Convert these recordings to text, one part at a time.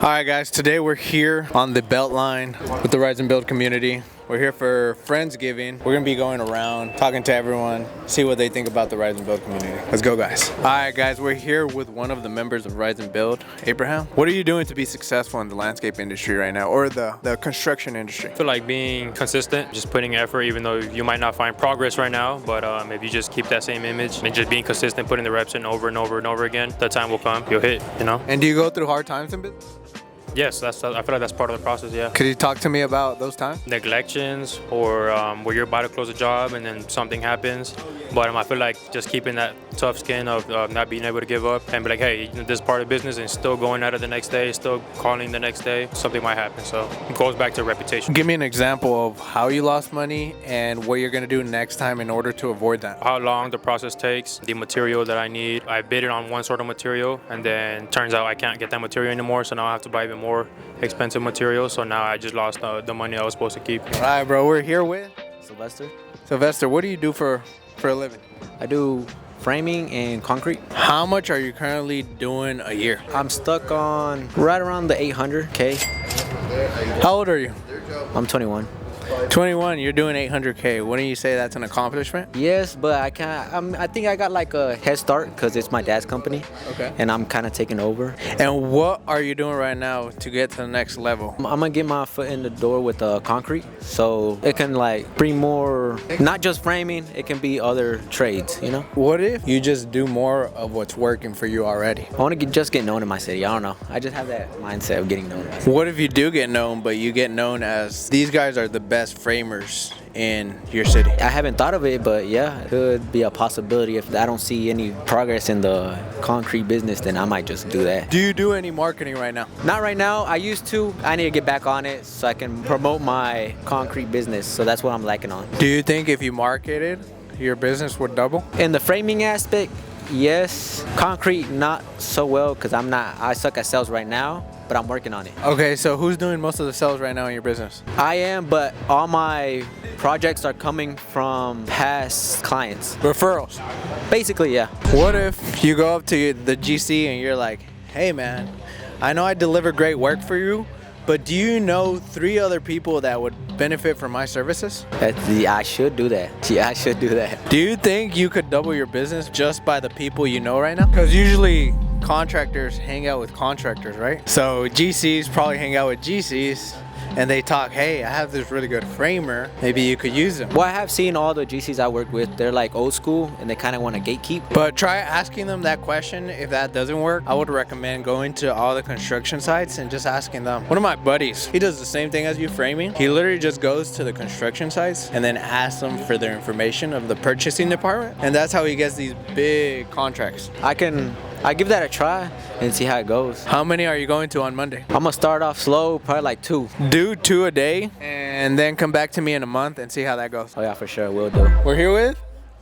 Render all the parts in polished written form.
All right, guys, today we're here on the Beltline with the Rise Build community. We're here for Friendsgiving. We're gonna be going around, talking to everyone, see what they think about the Rise Build community. Let's go, guys. All right, guys, we're here with one of the members of Rise Build, Abraham. What are you doing to be successful in the landscape industry right now, or the construction industry? I feel like being consistent, just putting effort, even though you might not find progress right now, but if you just keep that same image and just being consistent, putting the reps in over and over and over again, the time will come, you'll hit, you know? And do you go through hard times in business? Yes, I feel like that's part of the process, yeah. Could you talk to me about those times? Neglections or where you're about to close a job and then something happens. But I feel like just keeping that tough skin of not being able to give up and be like, hey, this is part of business, and still going at it the next day, still calling the next day, something might happen. So it goes back to reputation. Give me an example of how you lost money and what you're gonna do next time in order to avoid that. How long the process takes, the material that I need. I bid it on one sort of material, and then turns out I can't get that material anymore, so now I have to buy even more expensive material. So now I just lost the money I was supposed to keep. All right, bro, we're here with Sylvester. Sylvester. What do you do for a living? I do framing and concrete. How much are you currently doing a year? I'm stuck on right around the 800K. How old are you? I'm 21. 21, you're doing 800K. Wouldn't you say that's an accomplishment? Yes, but I can't. I think I got like a head start because it's my dad's company. Okay. And I'm kind of taking over. And what are you doing right now to get to the next level? I'm gonna get my foot in the door with concrete, so it can like bring more, not just framing. It can be other trades, you know. What if you just do more of what's working for you already? I want to just get known in my city. I don't know. I just have that mindset of getting known. What if you do get known, but you get known as these guys are the best framers in your city? I haven't thought of it, but yeah, it could be a possibility. If I don't see any progress in the concrete business, then I might just do that. Do you do any marketing right now? Not right now. I used to. I need to get back on it so I can promote my concrete business. So that's what I'm lacking on. Do you think if you marketed, your business would double? In the framing aspect, yes. Concrete, not so well because I suck at sales right now, but I'm working on it. Okay, so who's doing most of the sales right now in your business? I am, but all my projects are coming from past clients. Referrals. Basically, yeah. What if you go up to the GC and you're like, hey man, I know I deliver great work for you, but do you know 3 other people that would benefit from my services? I should do that. Yeah, I should do that. Do you think you could double your business just by the people you know right now? Because usually contractors hang out with contractors, right? So GCs probably hang out with GCs and they talk, hey, I have this really good framer, maybe you could use them. Well, I have seen all the GCs I work with, they're like old school and they kind of want to gatekeep. But try asking them that question. If that doesn't work, I would recommend going to all the construction sites and just asking them. One of my buddies, he does the same thing as you, framing. He literally just goes to the construction sites and then asks them for their information of the purchasing department. And that's how he gets these big contracts. I give that a try and see how it goes. How many are you going to on Monday? I'm gonna start off slow, probably like 2. Do 2 a day and then come back to me in a month and see how that goes. Oh yeah, for sure, will do. We're here with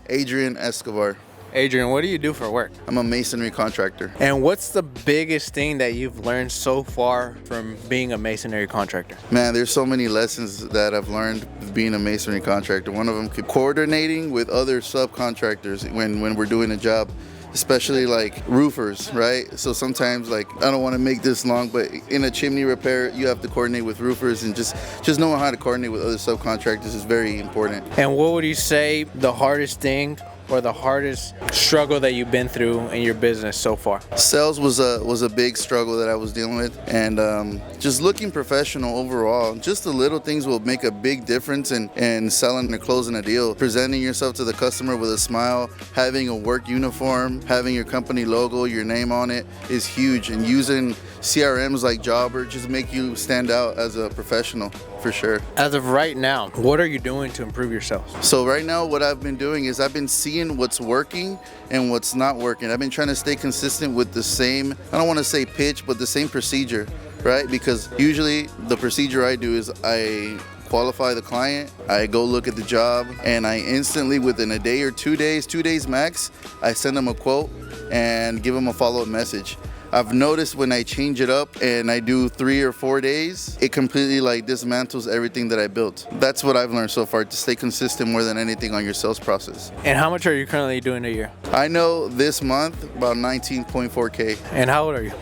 Adrian Escobar. Adrian. What do you do for work? I'm a masonry contractor. And what's the biggest thing that you've learned so far from being a masonry contractor? Man, there's so many lessons that I've learned being a masonry contractor. One of them, coordinating with other subcontractors when we're doing a job, especially like roofers, right? So sometimes, like, I don't want to make this long, but in a chimney repair, you have to coordinate with roofers, and just knowing how to coordinate with other subcontractors is very important. And what would you say the hardest thing or the hardest struggle that you've been through in your business so far? Sales was a big struggle that I was dealing with, and just looking professional overall. Just the little things will make a big difference in selling or closing a deal. Presenting yourself to the customer with a smile, having a work uniform, having your company logo, your name on it is huge, and using CRMs like Jobber just make you stand out as a professional, for sure. As of right now, what are you doing to improve yourself? So right now, what I've been doing is I've been seeing what's working and what's not working. I've been trying to stay consistent with the same, I don't want to say pitch, but the same procedure, right? Because usually the procedure I do is I qualify the client, I go look at the job, and I instantly, within a day or 2 days, 2 days max, I send them a quote and give them a follow-up message. I've noticed when I change it up and I do 3 or 4 days, it completely like dismantles everything that I built. That's what I've learned so far, to stay consistent more than anything on your sales process. And how much are you currently doing a year? I know this month about 19.4K. And how old are you?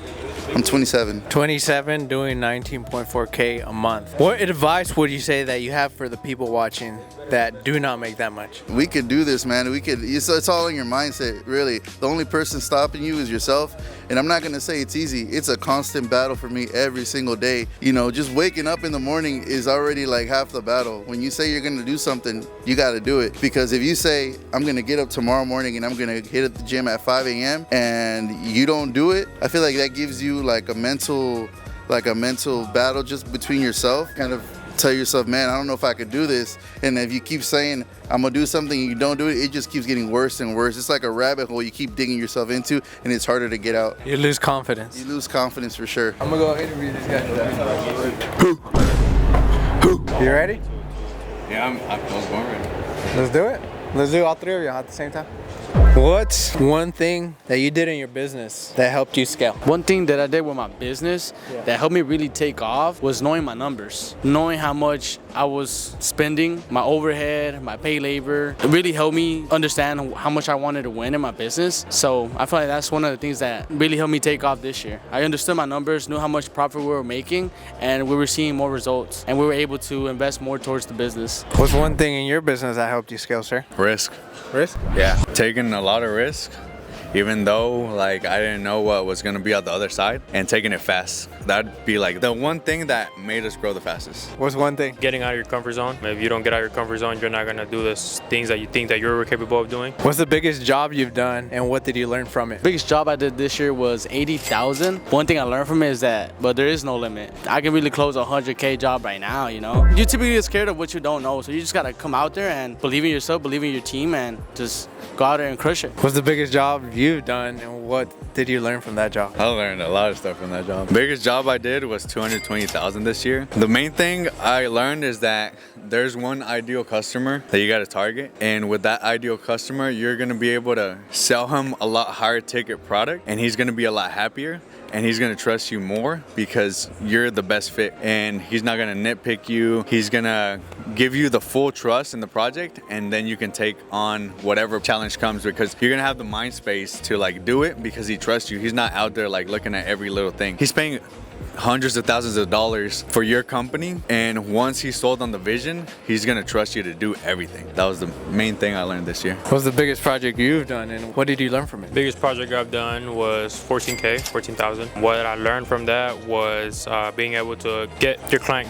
I'm 27. 27, doing 19.4K a month. What advice would you say that you have for the people watching that do not make that much? We could do this, man. It's all in your mindset, really. The only person stopping you is yourself. And I'm not gonna say it's easy. It's a constant battle for me every single day. You know, just waking up in the morning is already like half the battle. When you say you're gonna do something, you gotta do it. Because if you say, I'm gonna get up tomorrow morning and I'm gonna hit at the gym at 5 a.m. and you don't do it, I feel like that gives you like a mental battle just between yourself. Kind of tell yourself, man, I don't know if I could do this. And if you keep saying, I'm gonna do something and you don't do it, it just keeps getting worse and worse. It's like a rabbit hole you keep digging yourself into and it's harder to get out. You lose confidence. You lose confidence for sure. I'm gonna go interview these guys. You ready? Yeah, I was born ready. Let's do it. Let's do all three of you at the same time. What's one thing that you did in your business that helped you scale? One thing that I did with my business that helped me really take off was knowing my numbers, knowing how much I was spending, my overhead, my pay labor. It really helped me understand how much I wanted to win in my business. So I feel like that's one of the things that really helped me take off this year. I understood my numbers, knew how much profit we were making, and we were seeing more results, and we were able to invest more towards the business. What's one thing in your business that helped you scale, sir? Risk. Risk? Yeah, taking a lot of risk, even though like I didn't know what was gonna be on the other side, and taking it fast. That'd be like the one thing that made us grow the fastest. What's one thing? Getting out of your comfort zone. If you don't get out of your comfort zone, you're not gonna do the things that you think that you're capable of doing. What's the biggest job you've done and what did you learn from it? Biggest job I did this year was 80,000. One thing I learned from it is that, but there is no limit. I can really close a 100K job right now, you know? You typically get scared of what you don't know, so you just gotta come out there and believe in yourself, believe in your team, and just go out there and crush it. What's the biggest job you've done and what did you learn from that job? I learned a lot of stuff from that job. Biggest job I did was 220,000 this year. The main thing I learned is that there's one ideal customer that you got to target, and with that ideal customer, you're gonna be able to sell him a lot higher ticket product, and he's gonna be a lot happier. And he's gonna trust you more because you're the best fit, and he's not gonna nitpick you. He's gonna give you the full trust in the project, and then you can take on whatever challenge comes, because you're gonna have the mind space to like do it because he trusts you. He's not out there like looking at every little thing. He's paying hundreds of thousands of dollars for your company, and once he's sold on the vision, he's gonna trust you to do everything. That was the main thing I learned this year. What's the biggest project you've done and what did you learn from it? Biggest project I've done was 14,000. What I learned from that was being able to get your client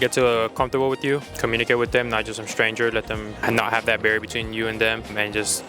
comfortable with you, communicate with them, not just some stranger, let them not have that barrier between you and them, and just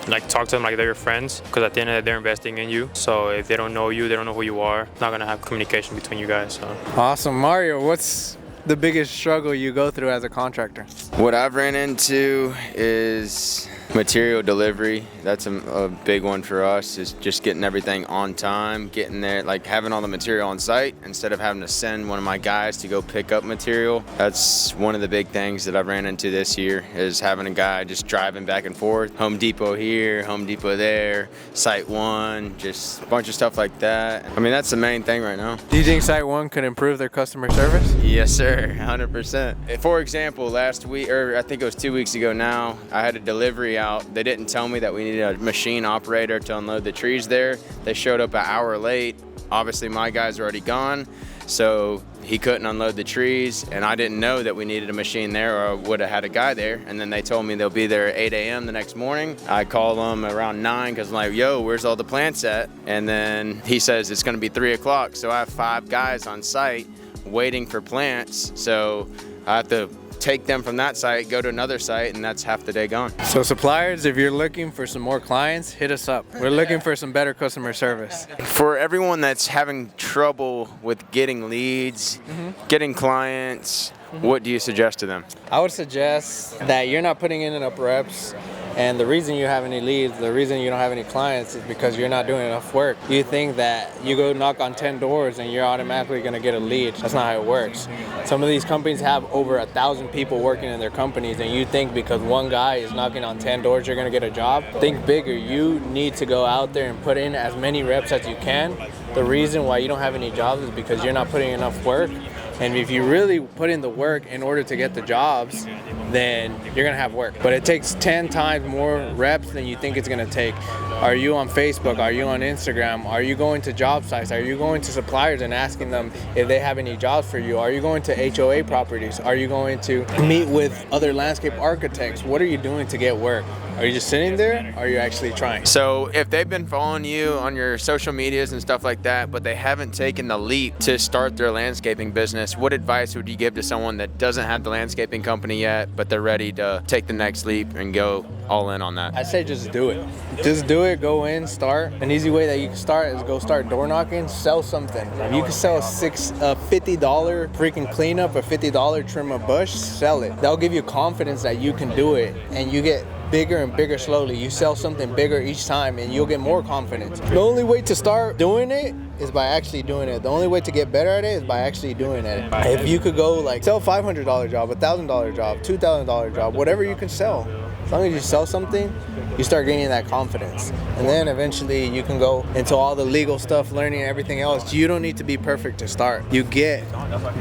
like talk to them like they're your friends, because at the end of the day, they're investing in you. So if they don't know you, they don't know who you are, it's not gonna have communication between you guys. So. Awesome. Mario, what's the biggest struggle you go through as a contractor? What I've ran into is material delivery. That's a big one for us, is just getting everything on time, getting there, like having all the material on site instead of having to send one of my guys to go pick up material. That's one of the big things that I've ran into this year, is having a guy just driving back and forth. Home Depot here, Home Depot there, Site 1, just a bunch of stuff like that. I mean, that's the main thing right now. Do you think Site 1 could improve their customer service? Yes, sir, 100%. For example, last week, or I think it was 2 weeks ago now, I had a delivery out. They didn't tell me that we needed a machine operator to unload the trees there. They showed up an hour late. Obviously, my guys were already gone, so he couldn't unload the trees, and I didn't know that we needed a machine there, or I would have had a guy there. And then they told me they'll be there at 8 a.m. the next morning. I called them around 9 because I'm like, yo, where's all the plants at? And then he says it's going to be 3 o'clock. So I have 5 guys on site waiting for plants. So I have to take them from that site, go to another site, and that's half the day gone. So suppliers, if you're looking for some more clients, hit us up. We're looking for some better customer service. For everyone that's having trouble with getting leads, getting clients, what do you suggest to them? I would suggest that you're not putting in enough reps, and the reason you have any leads, the reason you don't have any clients is because you're not doing enough work. You think that you go knock on 10 doors and you're automatically gonna get a lead. That's not how it works. Some of these companies have over 1,000 people working in their companies, and you think because one guy is knocking on 10 doors you're gonna get a job. Think bigger. You need to go out there and put in as many reps as you can. The reason why you don't have any jobs is because you're not putting enough work. And if you really put in the work in order to get the jobs, then you're gonna have work. But it takes 10 times more reps than you think it's gonna take. Are you on Facebook? Are you on Instagram? Are you going to job sites? Are you going to suppliers and asking them if they have any jobs for you? Are you going to HOA properties? Are you going to meet with other landscape architects? What are you doing to get work? Are you just sitting there? Or are you actually trying? So if they've been following you on your social medias and stuff like that, but they haven't taken the leap to start their landscaping business, what advice would you give to someone that doesn't have the landscaping company yet, but they're ready to take the next leap and go all in on that? I say just do it. Just do it, go in, start. An easy way that you can start is go start door knocking, sell something. If you can sell a $50 freaking cleanup, a $50 trim a bush, sell it. That'll give you confidence that you can do it, and you get bigger and bigger slowly. You sell something bigger each time and you'll get more confidence. The only way to start doing it is by actually doing it. The only way to get better at it is by actually doing it. If you could go like sell $500 job, $1,000 job, $2,000 job, whatever you can sell. As long as you sell something, you start gaining that confidence. And then eventually you can go into all the legal stuff, learning everything else. You don't need to be perfect to start. You get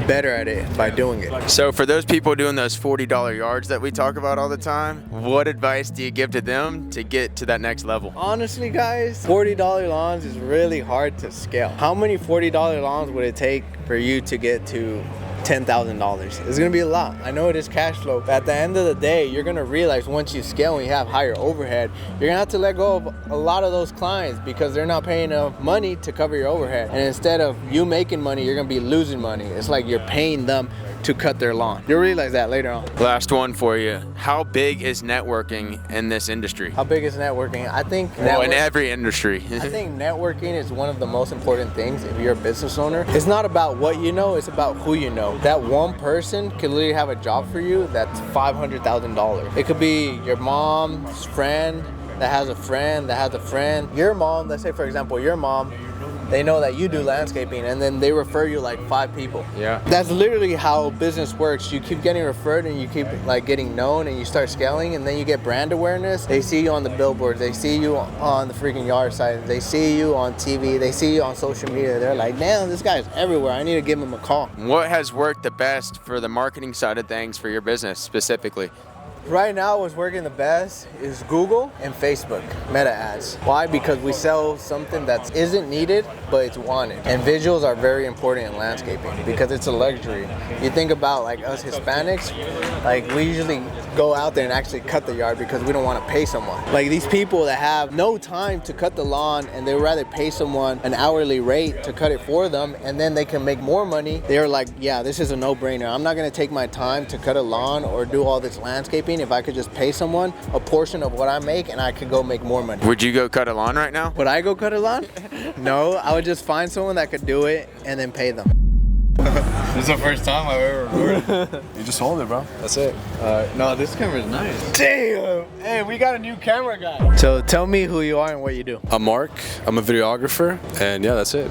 better at it by doing it. So for those people doing those $40 yards that we talk about all the time, what advice do you give to them to get to that next level? Honestly, guys, $40 lawns is really hard to scale. How many $40 lawns would it take for you to get to $10,000? It's gonna be a lot. I know it is cash flow, but at the end of the day, you're gonna realize once you scale and you have higher overhead, you're gonna have to let go of a lot of those clients because they're not paying enough money to cover your overhead. And instead of you making money, you're gonna be losing money. It's like you're paying them to cut their lawn. You'll realize that later on. Last one for you. How big is networking in this industry? How big is networking? I think in every industry. I think networking is one of the most important things if you're a business owner. It's not about what you know, it's about who you know. That one person can literally have a job for you that's $500,000. It could be your mom's friend that has a friend that has a friend. Your mom, let's say for example, your mom, they know that you do landscaping and then they refer you like 5 people. Yeah. That's literally how business works. You keep getting referred and you keep like getting known and you start scaling and then you get brand awareness. They see you on the billboards, they see you on the freaking yard site, they see you on TV, they see you on social media. They're like, damn, this guy's everywhere. I need to give him a call. What has worked the best for the marketing side of things for your business specifically? Right now, what's working the best is Google and Facebook, meta ads. Why? Because we sell something that isn't needed, but it's wanted. And visuals are very important in landscaping because it's a luxury. You think about like us Hispanics, like we usually go out there and actually cut the yard because we don't want to pay someone. Like these people that have no time to cut the lawn and they would rather pay someone an hourly rate to cut it for them and then they can make more money. They're like, yeah, this is a no-brainer. I'm not gonna take my time to cut a lawn or do all this landscaping if I could just pay someone a portion of what I make and I could go make more money. Would you go cut a lawn right now? Would I go cut a lawn? No, I would just find someone that could do it and then pay them. This is the first time I've ever recorded. You just hold it, bro. That's it. No, this camera's nice. Damn! Hey, we got a new camera guy. So tell me who you are and what you do. I'm Mark. I'm a videographer, and yeah, that's it.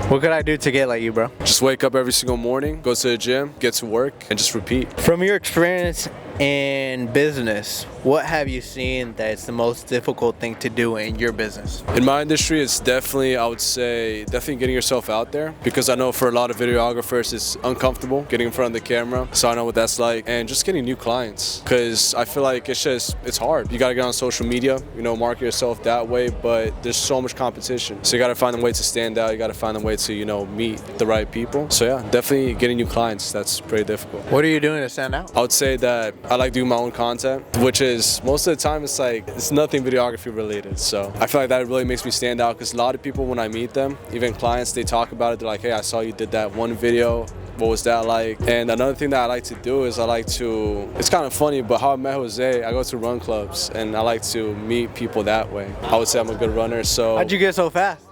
What could I do to get like you, bro? Just wake up every single morning, go to the gym, get to work, and just repeat. From your experience in business, what have you seen that it's the most difficult thing to do in your business? In my industry, it's definitely, I would say, definitely getting yourself out there, because I know for a lot of videographers, it's uncomfortable getting in front of the camera, so I know what that's like, and just getting new clients, because I feel like it's hard. You gotta get on social media, market yourself that way, but there's so much competition, so you gotta find a way to stand out, you gotta find a way to, meet the right people. So yeah, definitely getting new clients, that's pretty difficult. What are you doing to stand out? I would say that I like doing my own content, which is most of the time it's nothing videography related. So I feel like that really makes me stand out, because a lot of people, when I meet them, even clients, they talk about it. They're like, hey, I saw you did that one video. What was that like? And another thing that I like to do is it's kind of funny, but how I met Jose, I go to run clubs and I like to meet people that way. I would say I'm a good runner. So how'd you get so fast?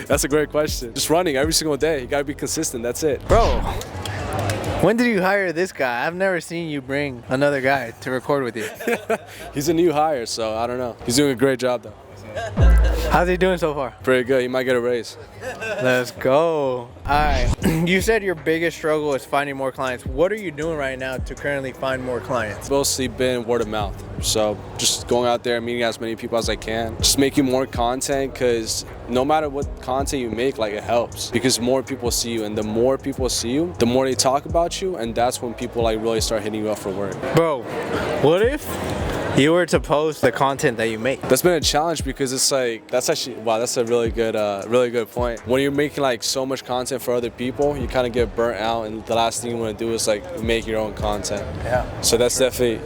That's a great question. Just running every single day. You gotta be consistent, that's it. Bro, when did you hire this guy? I've never seen you bring another guy to record with you. He's a new hire, so I don't know. He's doing a great job though. How's he doing so far? Pretty good. You might get a raise. Let's go. All right. You said your biggest struggle is finding more clients. What are you doing right now to currently find more clients? Mostly been word of mouth. So just going out there and meeting as many people as I can. Just making more content, because no matter what content you make, like, it helps. Because more people see you, and the more people see you, the more they talk about you, and that's when people like really start hitting you up for work. Bro, what if you were to post the content that you make? That's been a challenge, because it's like, that's actually, wow, that's a really good point. When you're making like so much content for other people, you kind of get burnt out, and the last thing you want to do is like make your own content. Yeah. So that's definitely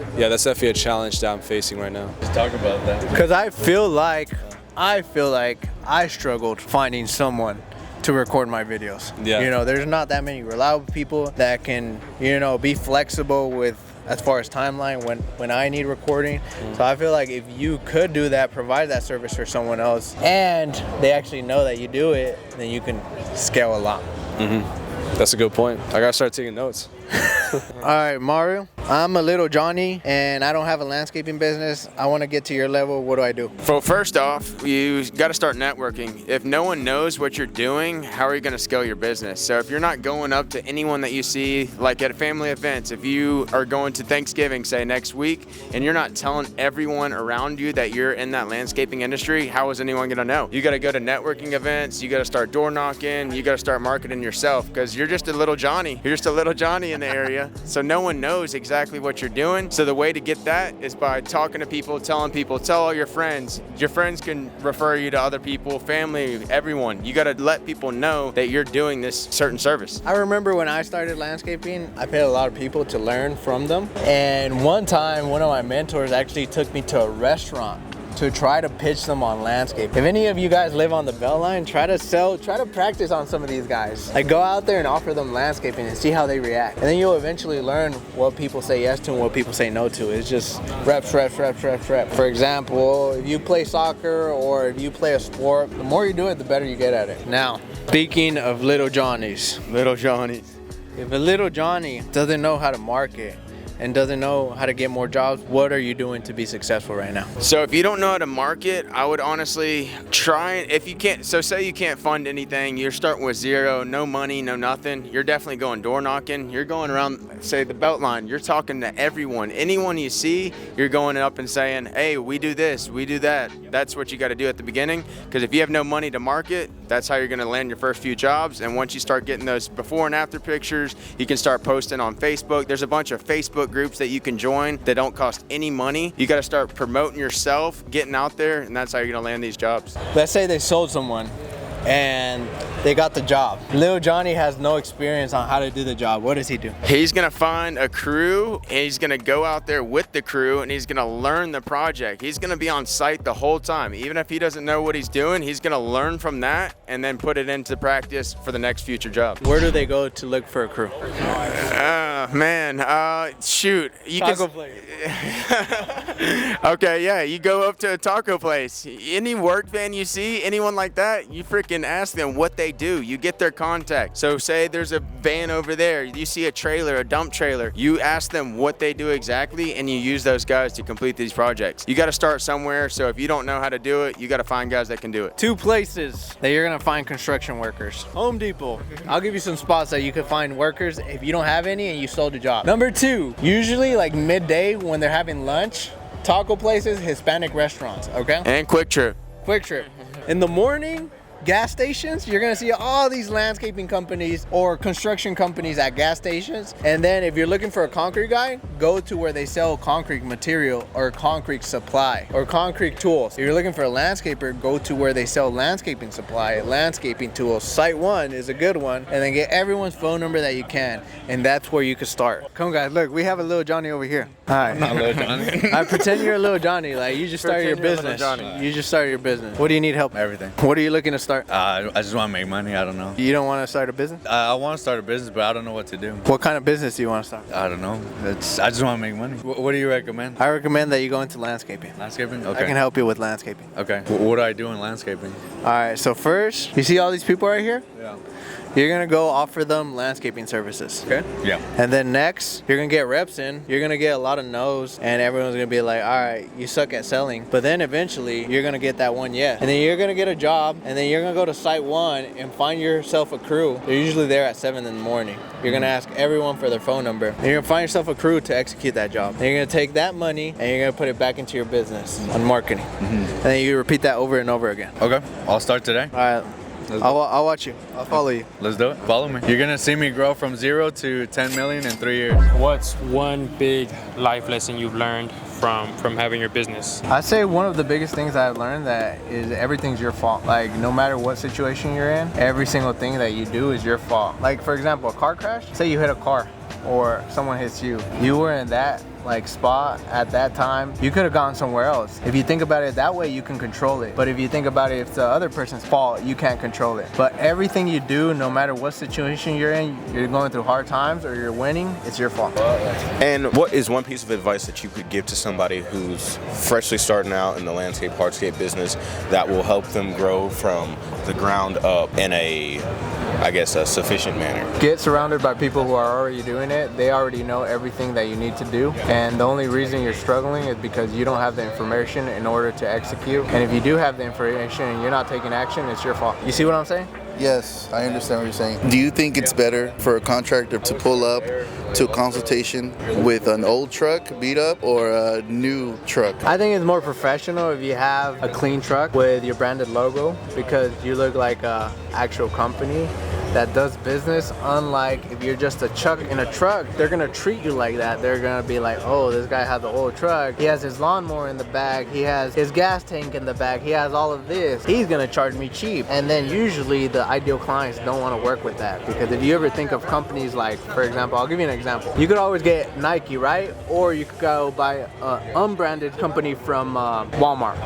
a challenge that I'm facing right now. Let's talk about that. Because I feel like I struggled finding someone to record my videos. Yeah. You know, there's not that many reliable people that can, you know, be flexible with as far as timeline when I need recording. So I feel like if you could do that, provide that service for someone else, and they actually know that you do it, then you can scale a lot. That's a good point. I gotta start taking notes. All right, Mario, I'm a little Johnny and I don't have a landscaping business. I want to get to your level. What do I do? Well, first off, you got to start networking. If no one knows what you're doing, how are you going to scale your business? So if you're not going up to anyone that you see, like at family events, if you are going to Thanksgiving, say next week, and you're not telling everyone around you that you're in that landscaping industry, how is anyone going to know? You got to go to networking events. You got to start door knocking. You got to start marketing yourself, because you're just a little Johnny. You're just a little Johnny in the area. So no one knows exactly what you're doing. So the way to get that is by talking to people, telling people, tell all your friends. Your friends can refer you to other people, family, everyone. You got to let people know that you're doing this certain service. I remember when I started landscaping, I paid a lot of people to learn from them. And one time, one of my mentors actually took me to a restaurant to try to pitch them on landscape. If any of you guys live on the Beltline, try to practice on some of these guys. Like, go out there and offer them landscaping and see how they react. And then you'll eventually learn what people say yes to and what people say no to. It's just reps. For example, if you play soccer or if you play a sport, the more you do it, the better you get at it. Now, speaking of little Johnnies. If a little Johnny doesn't know how to market and doesn't know how to get more jobs, what are you doing to be successful right now? So if you don't know how to market, I would honestly try, if you can't, so say you can't fund anything, you're starting with zero, no money, no nothing, you're definitely going door knocking, you're going around, say the Beltline, you're talking to everyone, anyone you see, you're going up and saying, hey, we do this, we do that. That's what you got to do at the beginning, because if you have no money to market, that's how you're going to land your first few jobs. And once you start getting those before and after pictures, you can start posting on Facebook. There's a bunch of Facebook groups that you can join that don't cost any money. You got to start promoting yourself, getting out there, and that's how you're going to land these jobs. Let's say they sold someone and they got the job. Little Johnny has no experience on how to do the job. What does he do? He's gonna find a crew, and he's gonna go out there with the crew, and he's gonna learn the project. He's gonna be on site the whole time. Even if he doesn't know what he's doing, he's gonna learn from that and then put it into practice for the next future job. Where do they go to look for a crew? Shoot. Taco place. Okay, yeah, you go up to a taco place. Any work van you see, anyone like that, you freaking ask them what they do. You get their contact. So say there's a van over there, you see a trailer, a dump trailer, you ask them what they do exactly, and you use those guys to complete these projects. You got to start somewhere, so if you don't know how to do it, you got to find guys that can do it. 2 places that you're gonna find construction workers. Home Depot. I'll give you some spots that you can find workers if you don't have any and you sold a job. Number 2, usually like midday when they're having lunch, taco places, Hispanic restaurants, okay? And Quick Trip. Quick Trip. In the morning, gas stations, you're gonna see all these landscaping companies or construction companies at gas stations. And then if you're looking for a concrete guy, go to where they sell concrete material or concrete supply or concrete tools. If you're looking for a landscaper, go to where they sell landscaping supply, landscaping tools. Site 1 is a good one, and then get everyone's phone number that you can, and that's where you can start. Come guys, look, we have a little Johnny over here. Hi. Not little Johnny. I pretend you're a little Johnny, like you just started your business. You just started your business. What do you need help? Everything. What are you looking to start? start? I just want to make money. I don't know. You don't want to start a business? I want to start a business, but I don't know what to do. What kind of business do you want to start? I don't know. I just want to make money. What do you recommend? I recommend that you go into landscaping. Landscaping? Okay. I can help you with landscaping. Okay. What do I do in landscaping? All right, so first, you see all these people right here? Yeah. You're gonna go offer them landscaping services. Okay. Yeah. And then next, you're gonna get reps in. You're gonna get a lot of no's, and everyone's gonna be like, all right, you suck at selling. But then eventually, you're gonna get that one yes. And then you're gonna get a job, and then you're gonna go to site 1 and find yourself a crew. They're usually there at 7 in the morning. You're gonna ask everyone for their phone number. And you're gonna find yourself a crew to execute that job. And you're gonna take that money, and you're gonna put it back into your business on marketing. And then you repeat that over and over again. Okay. I'll start today. All right. I'll watch you. I'll follow you. Let's do it. Follow me. You're gonna see me grow from 0 to 10 million in 3 years. What's one big life lesson you've learned from having your business? I'd say one of the biggest things I've learned that is everything's your fault. Like no matter what situation you're in, every single thing that you do is your fault. Like for example, a car crash. Say you hit a car or someone hits you. You were in that spot at that time, you could have gone somewhere else. If you think about it that way, you can control it. But if you think about it, if it's the other person's fault, you can't control it. But everything you do, no matter what situation you're in, you're going through hard times or you're winning, it's your fault. And what is one piece of advice that you could give to somebody who's freshly starting out in the landscape, hardscape business that will help them grow from the ground up in a sufficient manner? Get surrounded by people who are already doing it. They already know everything that you need to do. And the only reason you're struggling is because you don't have the information in order to execute. And if you do have the information and you're not taking action, it's your fault. You see what I'm saying? Yes, I understand what you're saying. Do you think it's better for a contractor to pull up to a consultation with an old truck beat up or a new truck? I think it's more professional if you have a clean truck with your branded logo because you look like an actual company that does business. Unlike if you're just a chuck in a truck, they're gonna treat you like that. They're gonna be like, oh, this guy has the old truck, he has his lawnmower in the back, he has his gas tank in the back, he has all of this, he's gonna charge me cheap. And then usually the ideal clients don't want to work with that, because if you ever think of companies like, for example, I'll give you an example, you could always get Nike, right? Or you could go buy an unbranded company from Walmart,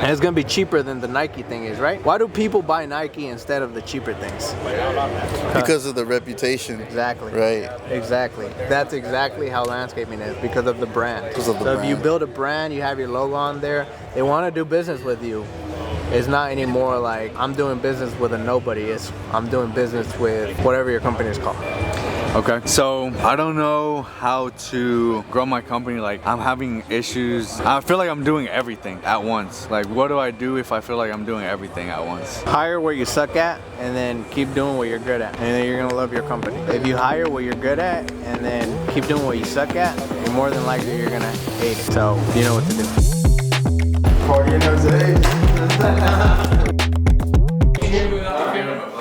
and it's gonna be cheaper than the Nike thing is, right? Why do people buy Nike instead of the cheaper things? Because of the reputation. Exactly. Right. Exactly. That's exactly how landscaping is, because of the brand. Because of the so brand. if you build a brand, you have your logo on there, they want to do business with you. It's not anymore like I'm doing business with a nobody. It's I'm doing business with whatever your company is called. Okay, so I don't know how to grow my company. Like I'm having issues. I feel like I'm doing everything at once. Like what do I do if I feel like I'm doing everything at once? Hire where you suck at and then keep doing what you're good at, and then you're gonna love your company. If you hire what you're good at and then keep doing what you suck at, you're more than likely you're gonna hate it. So you know what to do. Party in Jose.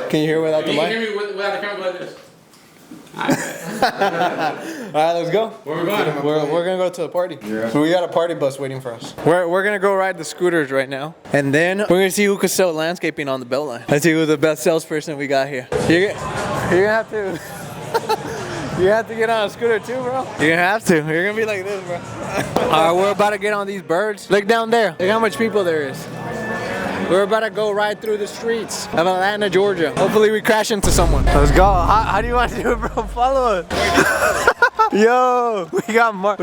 Can you hear without the mic? Can you hear me without the camera like this? All right, let's go. Where we going? We're gonna go to a party. Yeah. So we got a party bus waiting for us. We're gonna go ride the scooters right now, and then we're gonna see who can sell landscaping on the Beltline. Let's see who's the best salesperson we got here. You're gonna have to. You have to get on a scooter too, bro. You're gonna have to. You're gonna be like this, bro. All right, we're about to get on these birds. Look down there. Look how much people there is. We're about to go ride through the streets of Atlanta, Georgia. Hopefully we crash into someone. Let's go. How do you want to do it, bro? Follow us. Yo, we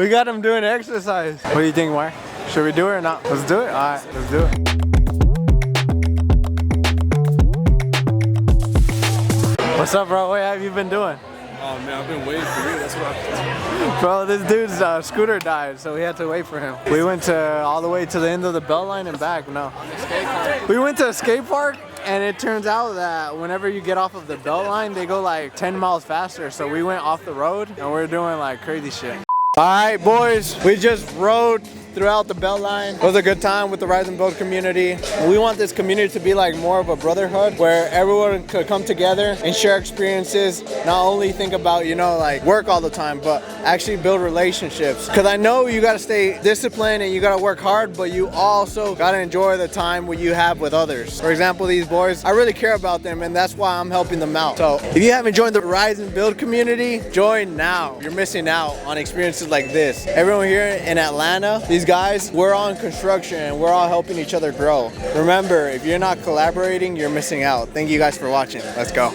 got him doing exercise. What do you think, Mark? Should we do it or not? Let's do it. All right, let's do it. What's up, bro? What have you been doing? Oh man, I've been waiting for you. That's what Bro, this dude's scooter died, so we had to wait for him. We went all the way to the end of the Beltline and back. No. We went to a skate park, and it turns out that whenever you get off of the Beltline, they go like 10 miles faster. So we went off the road, and we're doing like crazy shit. All right, boys, we just rode throughout the Beltline. It was a good time with the Rise Build community. We want this community to be like more of a brotherhood where everyone could come together and share experiences, not only think about, you know, like work all the time, but actually build relationships. Because I know you got to stay disciplined and you got to work hard, but you also got to enjoy the time what you have with others. For example, these boys, I really care about them, and that's why I'm helping them out. So if you haven't joined the Rise Build community, join now. You're missing out on experiences like this. Everyone here in Atlanta, these these guys, we're all in construction and we're all helping each other grow. Remember, if you're not collaborating, you're missing out. Thank you guys for watching. Let's go.